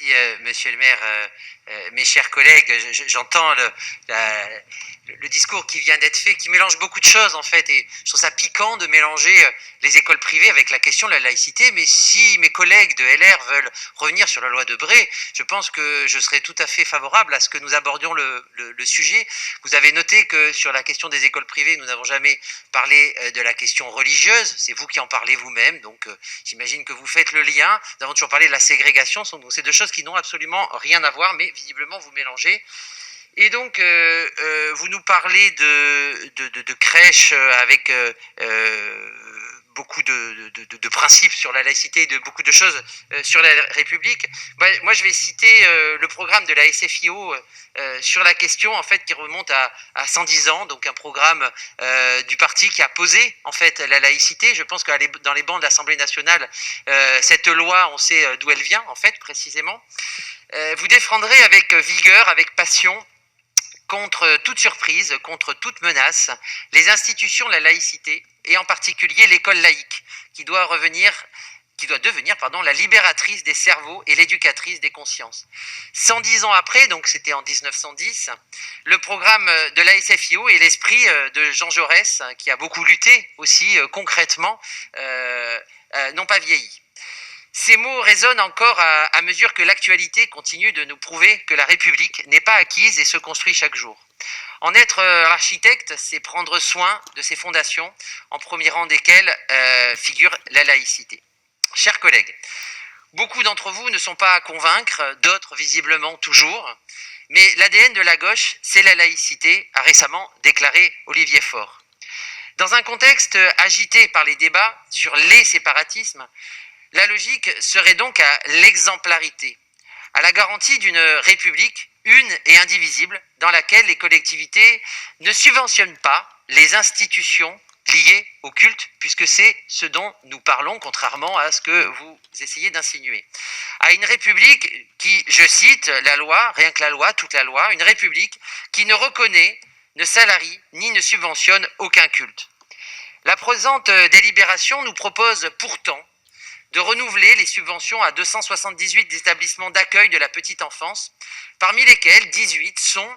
Merci, monsieur le maire. Mes chers collègues, j'entends le discours qui vient d'être fait, qui mélange beaucoup de choses en fait, et je trouve ça piquant de mélanger les écoles privées avec la question de la laïcité, mais si mes collègues de LR veulent revenir sur la loi de Bray, je pense que je serais tout à fait favorable à ce que nous abordions le sujet. Vous avez noté que sur la question des écoles privées, nous n'avons jamais parlé de la question religieuse, c'est vous qui en parlez vous-même, donc j'imagine que vous faites le lien. Nous avons toujours parlé de la ségrégation, donc c'est deux choses qui n'ont absolument rien à voir, mais visiblement vous mélangez. Et donc, vous nous parlez de crèches avec beaucoup de principes sur la laïcité, de beaucoup de choses sur la République. Moi, je vais citer le programme de la SFIO sur la question, en fait, qui remonte à 110 ans, donc un programme du parti qui a posé, en fait, la laïcité. Je pense que dans les bancs de l'Assemblée nationale, cette loi, on sait d'où elle vient, en fait, précisément. Vous défendrez avec vigueur, avec passion, contre toute surprise, contre toute menace, les institutions de la laïcité, et en particulier l'école laïque, qui doit devenir la libératrice des cerveaux et l'éducatrice des consciences. 110 ans après, donc c'était en 1910, le programme de la SFIO et l'esprit de Jean Jaurès, qui a beaucoup lutté aussi concrètement, n'ont pas vieilli. Ces mots résonnent encore à mesure que l'actualité continue de nous prouver que la République n'est pas acquise et se construit chaque jour. En être architecte, c'est prendre soin de ses fondations, en premier rang desquelles figure la laïcité. Chers collègues, beaucoup d'entre vous ne sont pas à convaincre, d'autres visiblement toujours, mais l'ADN de la gauche, c'est la laïcité, a récemment déclaré Olivier Faure. Dans un contexte agité par les débats sur les séparatismes, la logique serait donc à l'exemplarité, à la garantie d'une république une et indivisible dans laquelle les collectivités ne subventionnent pas les institutions liées au culte, puisque c'est ce dont nous parlons, contrairement à ce que vous essayez d'insinuer. À une république qui, je cite la loi, rien que la loi, toute la loi, une république qui ne reconnaît, ne salarie, ni ne subventionne aucun culte. La présente délibération nous propose pourtant de renouveler les subventions à 278 établissements d'accueil de la petite enfance, parmi lesquels 18 sont,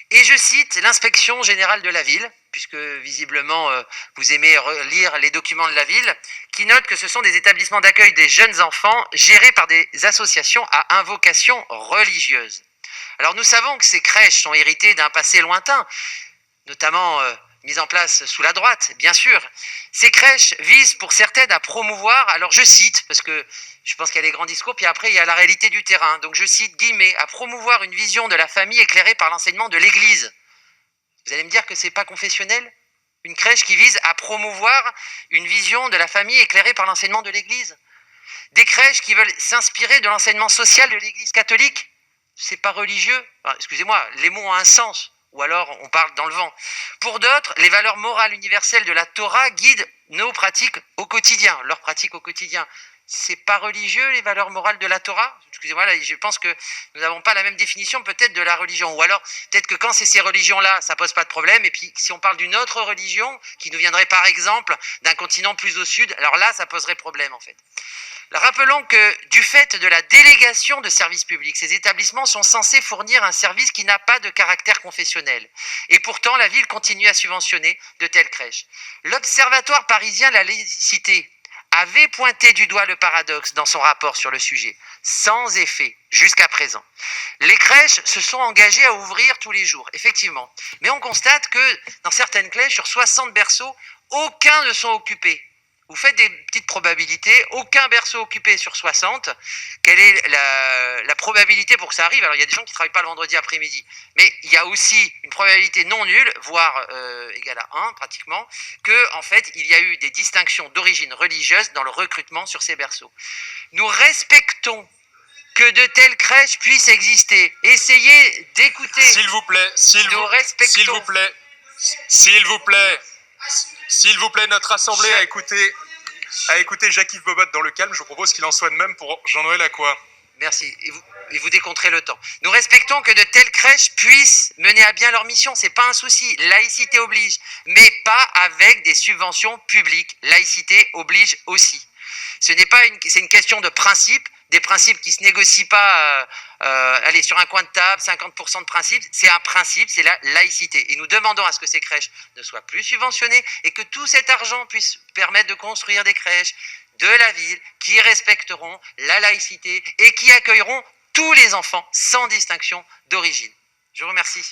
et je cite l'inspection générale de la ville, puisque visiblement vous aimez lire les documents de la ville, qui note que ce sont des établissements d'accueil des jeunes enfants gérés par des associations à invocation religieuse. Alors nous savons que ces crèches sont héritées d'un passé lointain, notamment mise en place sous la droite, bien sûr. Ces crèches visent pour certaines à promouvoir, alors je cite, parce que je pense qu'il y a les grands discours, puis après il y a la réalité du terrain, donc je cite, guillemets, à promouvoir une vision de la famille éclairée par l'enseignement de l'Église. Vous allez me dire que c'est pas confessionnel ? Une crèche qui vise à promouvoir une vision de la famille éclairée par l'enseignement de l'Église ? Des crèches qui veulent s'inspirer de l'enseignement social de l'Église catholique ? C'est pas religieux ? Enfin, excusez-moi, les mots ont un sens. Ou alors on parle dans le vent. Pour d'autres, les valeurs morales universelles de la Torah guident nos pratiques au quotidien, leurs pratiques au quotidien. C'est pas religieux, les valeurs morales de la Torah ? Excusez-moi, là, je pense que nous n'avons pas la même définition peut-être de la religion. Ou alors, peut-être que quand c'est ces religions-là, ça pose pas de problème. Et puis, si on parle d'une autre religion, qui nous viendrait par exemple d'un continent plus au sud, alors là, ça poserait problème en fait. Rappelons que du fait de la délégation de services publics, ces établissements sont censés fournir un service qui n'a pas de caractère confessionnel. Et pourtant, la ville continue à subventionner de telles crèches. L'Observatoire parisien de la laïcité avait pointé du doigt le paradoxe dans son rapport sur le sujet, sans effet jusqu'à présent. Les crèches se sont engagées à ouvrir tous les jours, effectivement. Mais on constate que dans certaines crèches, sur 60 berceaux, aucun ne sont occupés. Vous faites des petites probabilités, aucun berceau occupé sur 60. Quelle est la probabilité pour que ça arrive ? Alors il y a des gens qui ne travaillent pas le vendredi après-midi, mais il y a aussi une probabilité non nulle, voire égale à 1 pratiquement, que en fait il y a eu des distinctions d'origine religieuse dans le recrutement sur ces berceaux. Nous respectons que de telles crèches puissent exister. Essayez d'écouter. S'il vous plaît, s'il vous plaît, notre assemblée a écouté Jacques-Yves Bobot dans le calme. Je vous propose qu'il en soit de même pour Jean-Noël Acquois. Merci. Et vous décompterez le temps. Nous respectons que de telles crèches puissent mener à bien leur mission. C'est pas un souci. Laïcité oblige. Mais pas avec des subventions publiques. Laïcité oblige aussi. C'est une question de principe. des principes qui se négocient pas, allez, sur un coin de table, 50% de principes. C'est un principe, c'est la laïcité. Et nous demandons à ce que ces crèches ne soient plus subventionnées et que tout cet argent puisse permettre de construire des crèches de la ville qui respecteront la laïcité et qui accueilleront tous les enfants sans distinction d'origine. Je vous remercie.